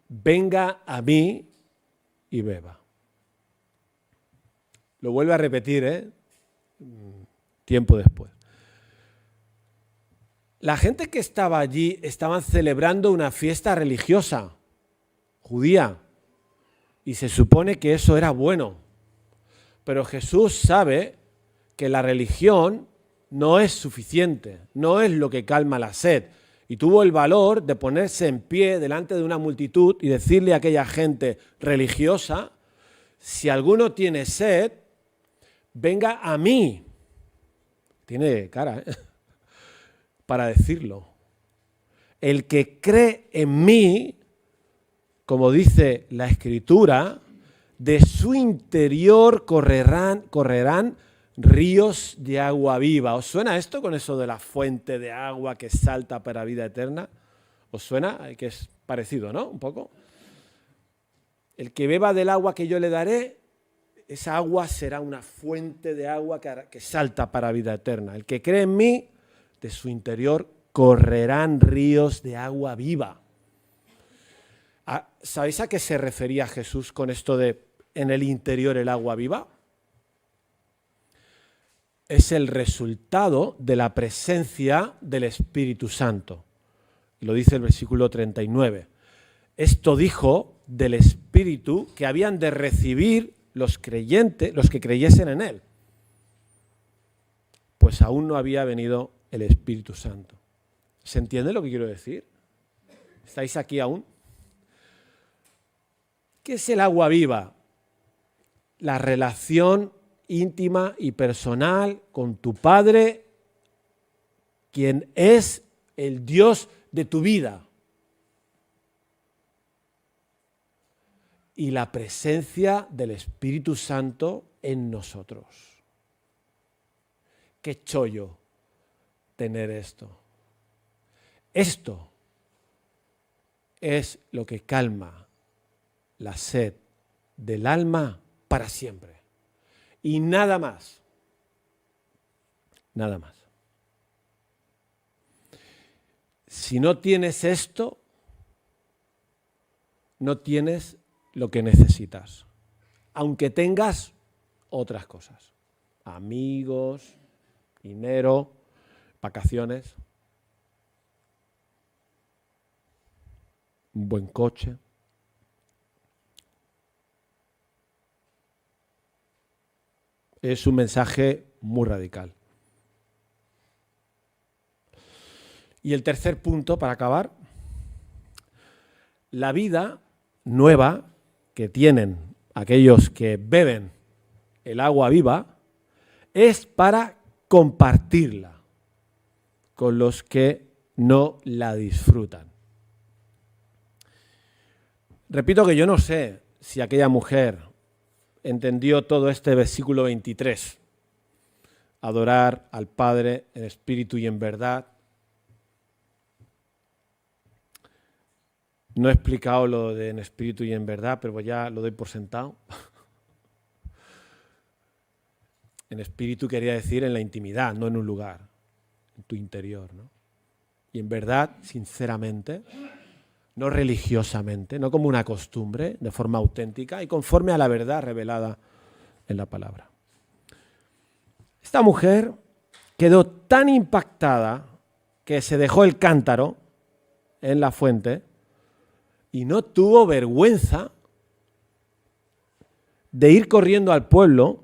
venga a mí y beba. Lo vuelve a repetir, tiempo después. La gente que estaba allí estaban celebrando una fiesta religiosa, judía, y se supone que eso era bueno. Pero Jesús sabe que la religión no es suficiente, no es lo que calma la sed. Y tuvo el valor de ponerse en pie delante de una multitud y decirle a aquella gente religiosa: si alguno tiene sed, venga a mí. Tiene cara, para decirlo. El que cree en mí, como dice la Escritura, de su interior correrán ríos de agua viva. ¿Os suena esto con eso de la fuente de agua que salta para vida eterna? ¿Os suena? Que es parecido, ¿no? Un poco. El que beba del agua que yo le daré, esa agua será una fuente de agua que salta para vida eterna. El que cree en mí, de su interior correrán ríos de agua viva. ¿Sabéis a qué se refería Jesús con esto de en el interior el agua viva? Es el resultado de la presencia del Espíritu Santo. Lo dice el versículo 39. Esto dijo del Espíritu que habían de recibir los creyentes, los que creyesen en Él. Pues aún no había venido el Espíritu Santo. ¿Se entiende lo que quiero decir? ¿Estáis aquí aún? ¿Qué es el agua viva? La relación íntima y personal con tu Padre, quien es el Dios de tu vida. Y la presencia del Espíritu Santo en nosotros. Qué chollo tener esto. Esto es lo que calma la sed del alma para siempre. Y nada más. Nada más. Si no tienes esto, no tienes lo que necesitas. Aunque tengas otras cosas. Amigos, dinero, vacaciones, un buen coche. Es un mensaje muy radical. Y el tercer punto, para acabar, la vida nueva que tienen aquellos que beben el agua viva es para compartirla con los que no la disfrutan. Repito que yo no sé si aquella mujer entendió todo este versículo 23, adorar al Padre en espíritu y en verdad. No he explicado lo de en espíritu y en verdad, pero ya lo doy por sentado. En espíritu quería decir en la intimidad, no en un lugar, en tu interior, ¿no? Y en verdad, sinceramente, no religiosamente, no como una costumbre, de forma auténtica y conforme a la verdad revelada en la palabra. Esta mujer quedó tan impactada que se dejó el cántaro en la fuente y no tuvo vergüenza de ir corriendo al pueblo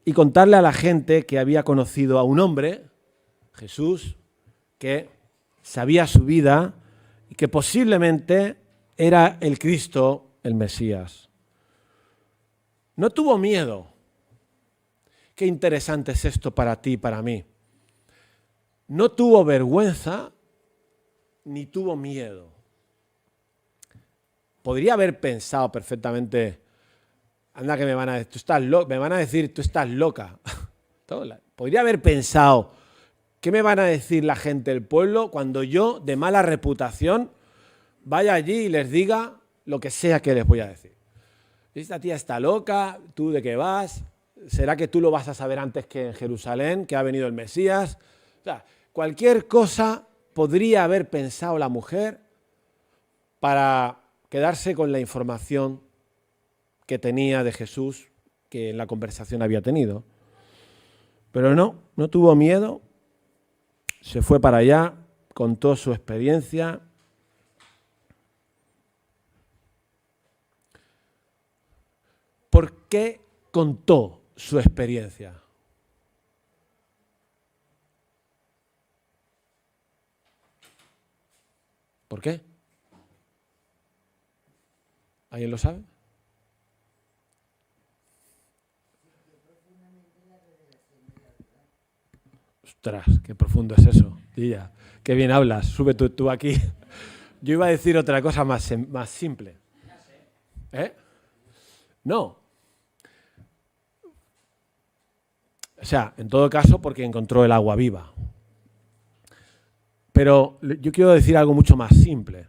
y contarle a la gente que había conocido a un hombre, Jesús, que sabía su vida y que posiblemente era el Cristo, el Mesías. No tuvo miedo. Qué interesante es esto para ti y para mí. No tuvo vergüenza ni tuvo miedo. Podría haber pensado perfectamente, anda que me van a decir, tú estás loca. Podría haber pensado, ¿qué me van a decir la gente del pueblo cuando yo, de mala reputación, vaya allí y les diga lo que sea que les voy a decir? Esta tía está loca, ¿tú de qué vas? ¿Será que tú lo vas a saber antes que en Jerusalén, que ha venido el Mesías? O sea, cualquier cosa podría haber pensado la mujer para quedarse con la información que tenía de Jesús, que en la conversación había tenido. Pero no tuvo miedo, se fue para allá, contó su experiencia. ¿Por qué contó su experiencia? ¿Por qué? ¿Alguien lo sabe? Ostras, qué profundo es eso, tía. Qué bien hablas, sube tú aquí. Yo iba a decir otra cosa más simple. ¿Eh? No. O sea, en todo caso, porque encontró el agua viva. Pero yo quiero decir algo mucho más simple.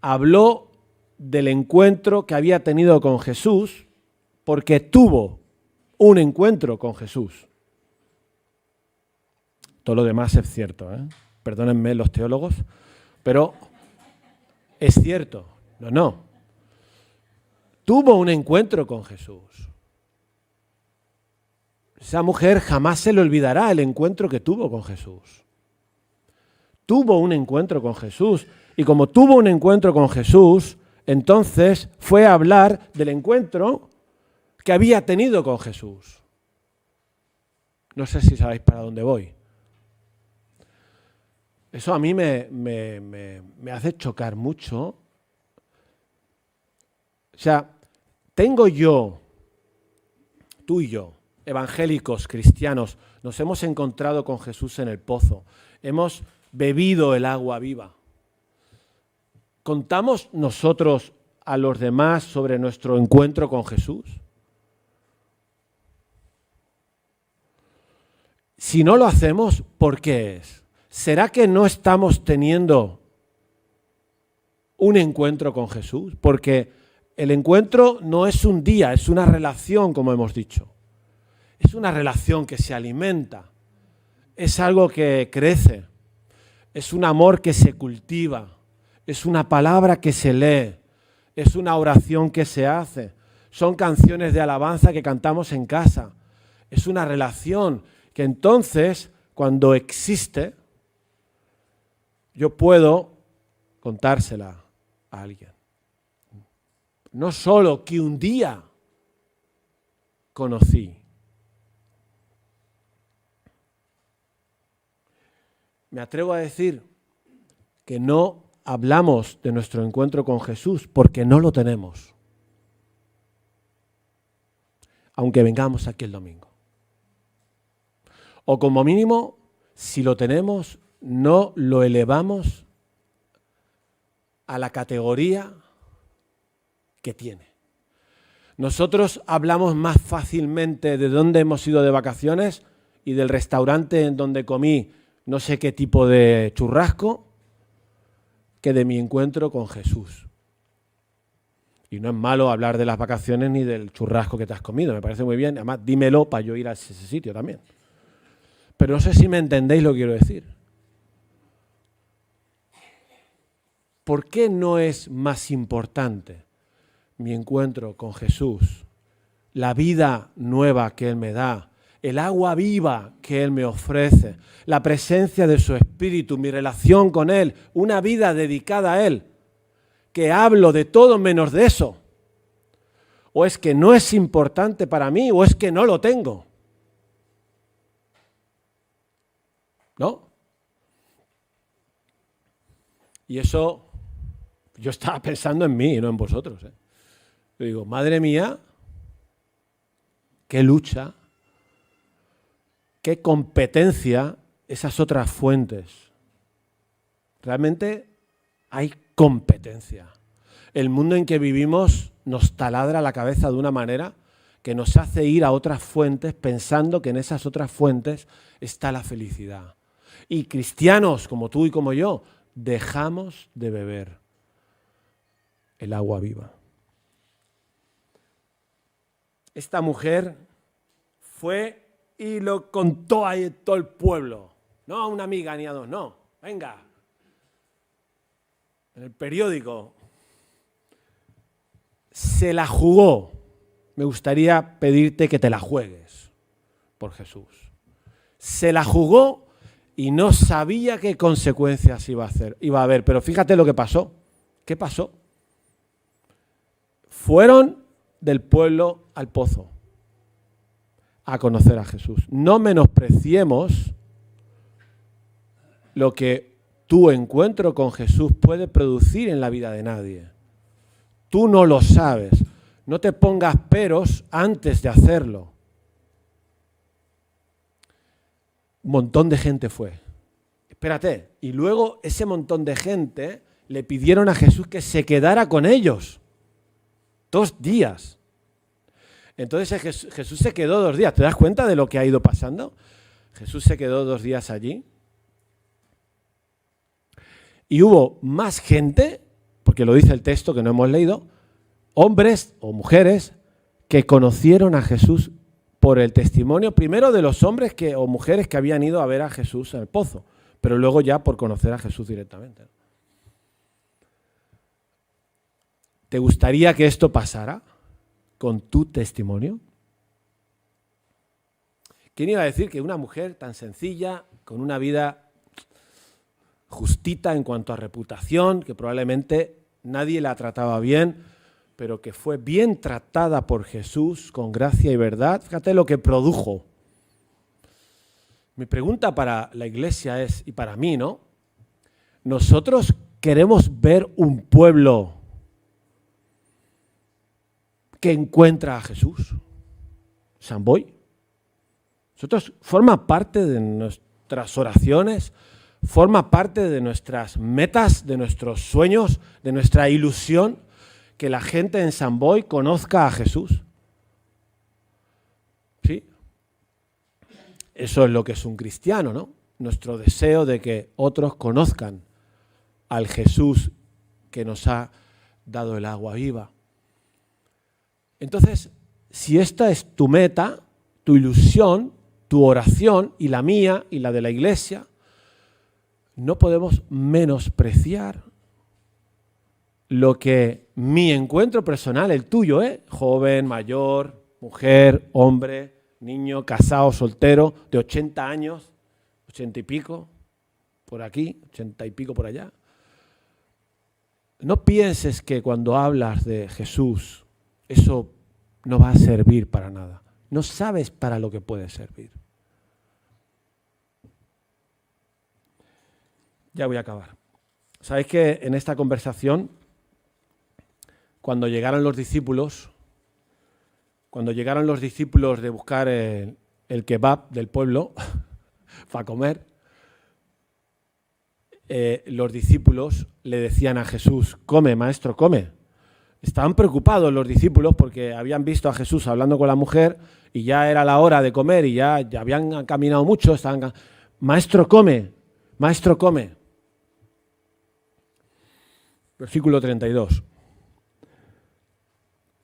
Habló del encuentro que había tenido con Jesús porque tuvo un encuentro con Jesús. Todo lo demás es cierto, ¿eh? Perdónenme los teólogos, pero es cierto. No. Tuvo un encuentro con Jesús. Esa mujer jamás se le olvidará el encuentro que tuvo con Jesús. Tuvo un encuentro con Jesús. Y como tuvo un encuentro con Jesús, entonces fue a hablar del encuentro que había tenido con Jesús. No sé si sabéis para dónde voy. Eso a mí me hace chocar mucho. O sea, tengo yo, tú y yo, evangélicos, cristianos, nos hemos encontrado con Jesús en el pozo. Hemos bebido el agua viva. ¿Contamos nosotros a los demás sobre nuestro encuentro con Jesús? Si no lo hacemos, ¿por qué es? ¿Será que no estamos teniendo un encuentro con Jesús? Porque el encuentro no es un día, es una relación, como hemos dicho. Es una relación que se alimenta, es algo que crece, es un amor que se cultiva, es una palabra que se lee, es una oración que se hace, son canciones de alabanza que cantamos en casa. Es una relación que entonces, cuando existe, yo puedo contársela a alguien. No solo que un día conocí. Me atrevo a decir que no hablamos de nuestro encuentro con Jesús porque no lo tenemos, aunque vengamos aquí el domingo. O como mínimo, si lo tenemos, no lo elevamos a la categoría que tiene. Nosotros hablamos más fácilmente de dónde hemos ido de vacaciones y del restaurante en donde comí no sé qué tipo de churrasco que de mi encuentro con Jesús. Y no es malo hablar de las vacaciones ni del churrasco que te has comido, me parece muy bien. Además, dímelo para yo ir a ese sitio también. Pero no sé si me entendéis lo que quiero decir. ¿Por qué no es más importante mi encuentro con Jesús, la vida nueva que Él me da, el agua viva que Él me ofrece, la presencia de su Espíritu, mi relación con Él, una vida dedicada a Él, que hablo de todo menos de eso? ¿O es que no es importante para mí o es que no lo tengo? ¿No? Y eso, yo estaba pensando en mí y no en vosotros. Yo digo, madre mía, qué lucha, qué competencia esas otras fuentes. Realmente hay competencia. El mundo en que vivimos nos taladra la cabeza de una manera que nos hace ir a otras fuentes pensando que en esas otras fuentes está la felicidad. Y cristianos como tú y como yo, dejamos de beber el agua viva. Esta mujer fue y lo contó a todo el pueblo. No a una amiga ni a dos, no. Venga. En el periódico. Se la jugó. Me gustaría pedirte que te la juegues por Jesús. Se la jugó y no sabía qué consecuencias iba a haber. Pero fíjate lo que pasó. ¿Qué pasó? Fueron del pueblo al pozo a conocer a Jesús. No menospreciemos lo que tu encuentro con Jesús puede producir en la vida de nadie. Tú no lo sabes. No te pongas peros antes de hacerlo. Un montón de gente fue. Espérate. Y luego ese montón de gente le pidieron a Jesús que se quedara con ellos. 2 días. Entonces Jesús se quedó 2 días. ¿Te das cuenta de lo que ha ido pasando? Jesús se quedó 2 días allí. Y hubo más gente, porque lo dice el texto que no hemos leído, hombres o mujeres que conocieron a Jesús por el testimonio, primero de los hombres o mujeres que habían ido a ver a Jesús en el pozo, pero luego ya por conocer a Jesús directamente. ¿Te gustaría que esto pasara con tu testimonio? ¿Quién iba a decir que una mujer tan sencilla, con una vida justita en cuanto a reputación, que probablemente nadie la trataba bien, pero que fue bien tratada por Jesús con gracia y verdad? Fíjate lo que produjo. Mi pregunta para la iglesia es, y para mí, ¿no? ¿Nosotros queremos ver un pueblo que encuentra a Jesús? ¿Samboy? Nosotros, forma parte de nuestras oraciones, forma parte de nuestras metas, de nuestros sueños, de nuestra ilusión, que la gente en Samboy conozca a Jesús. ¿Sí? Eso es lo que es un cristiano, ¿no? Nuestro deseo de que otros conozcan al Jesús que nos ha dado el agua viva. Entonces, si esta es tu meta, tu ilusión, tu oración y la mía y la de la iglesia, no podemos menospreciar lo que mi encuentro personal, el tuyo, joven, mayor, mujer, hombre, niño, casado, soltero, de 80 años, 80 y pico, por aquí, 80 y pico por allá. No pienses que cuando hablas de Jesús, eso no va a servir para nada. No sabes para lo que puede servir. Ya voy a acabar. ¿Sabéis que en esta conversación, cuando llegaron los discípulos de buscar el kebab del pueblo para comer, los discípulos le decían a Jesús, come, maestro, come. Estaban preocupados los discípulos porque habían visto a Jesús hablando con la mujer y ya era la hora de comer y ya habían caminado mucho. Maestro, come, maestro, come. Versículo 32.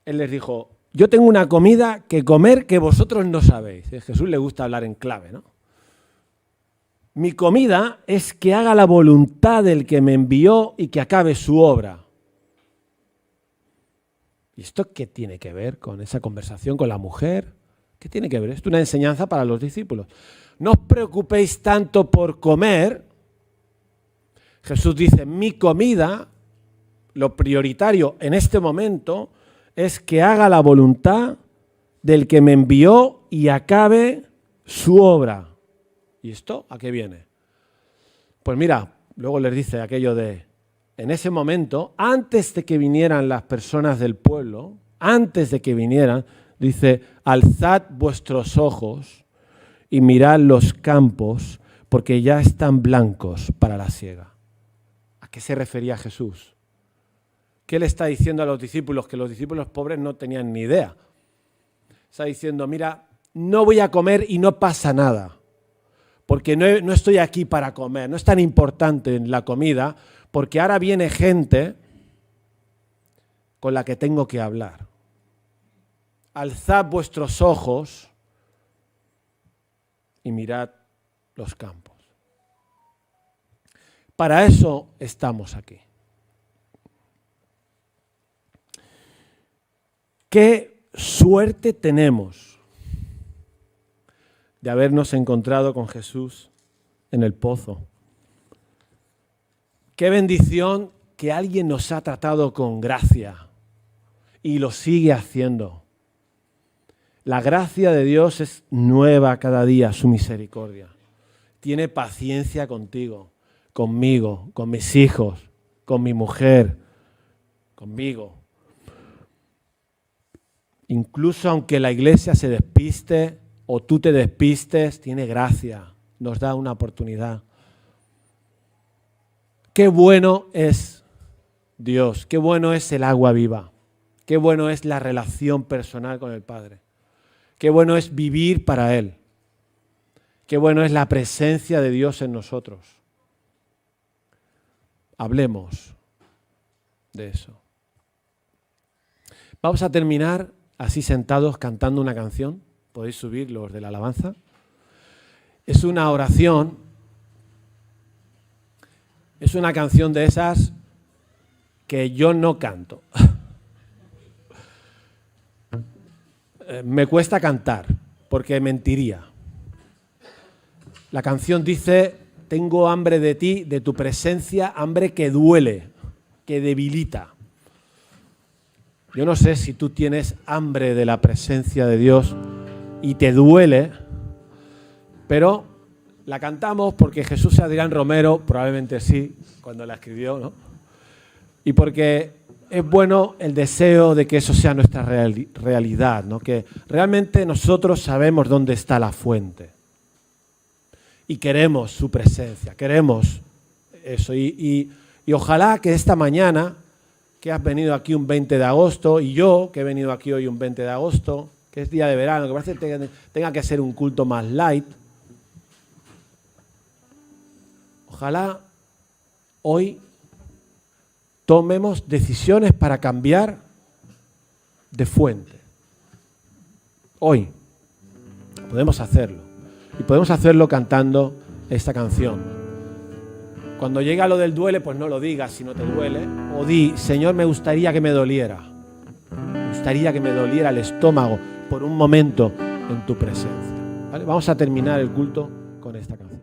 Él les dijo, yo tengo una comida que comer que vosotros no sabéis. A Jesús le gusta hablar en clave, ¿no? Mi comida es que haga la voluntad del que me envió y que acabe su obra. ¿Y esto qué tiene que ver con esa conversación con la mujer? ¿Qué tiene que ver? Esto es una enseñanza para los discípulos. No os preocupéis tanto por comer. Jesús dice, mi comida, lo prioritario en este momento, es que haga la voluntad del que me envió y acabe su obra. ¿Y esto a qué viene? Pues mira, luego les dice aquello de, en ese momento, antes de que vinieran las personas del pueblo, antes de que vinieran, dice, alzad vuestros ojos y mirad los campos, porque ya están blancos para la siega. ¿A qué se refería Jesús? ¿Qué le está diciendo a los discípulos? Que los discípulos pobres no tenían ni idea. Está diciendo, mira, no voy a comer y no pasa nada, porque no estoy aquí para comer, no es tan importante la comida, porque ahora viene gente con la que tengo que hablar. Alzad vuestros ojos y mirad los campos. Para eso estamos aquí. Qué suerte tenemos de habernos encontrado con Jesús en el pozo. Qué bendición que alguien nos ha tratado con gracia y lo sigue haciendo. La gracia de Dios es nueva cada día, su misericordia. Tiene paciencia contigo, conmigo, con mis hijos, con mi mujer, conmigo. Incluso aunque la iglesia se despiste o tú te despistes, tiene gracia, nos da una oportunidad. Qué bueno es Dios, qué bueno es el agua viva, qué bueno es la relación personal con el Padre, qué bueno es vivir para Él, qué bueno es la presencia de Dios en nosotros. Hablemos de eso. Vamos a terminar así sentados cantando una canción. Podéis subir los de la alabanza. Es una oración, es una canción de esas que yo no canto. Me cuesta cantar porque mentiría. La canción dice, tengo hambre de ti, de tu presencia, hambre que duele, que debilita. Yo no sé si tú tienes hambre de la presencia de Dios y te duele, pero la cantamos porque Jesús Adrián Romero, probablemente sí, cuando la escribió, ¿no? Y porque es bueno el deseo de que eso sea nuestra realidad, ¿no? Que realmente nosotros sabemos dónde está la fuente y queremos su presencia, queremos eso. Y ojalá que esta mañana, que has venido aquí un 20 de agosto, y yo, que he venido aquí hoy un 20 de agosto, que es día de verano, que parece que tenga que ser un culto más light, ojalá hoy tomemos decisiones para cambiar de fuente. Hoy podemos hacerlo. Y podemos hacerlo cantando esta canción. Cuando llega lo del duele, pues no lo digas si no te duele. O di, Señor, me gustaría que me doliera. Me gustaría que me doliera el estómago por un momento en tu presencia. ¿Vale? Vamos a terminar el culto con esta canción.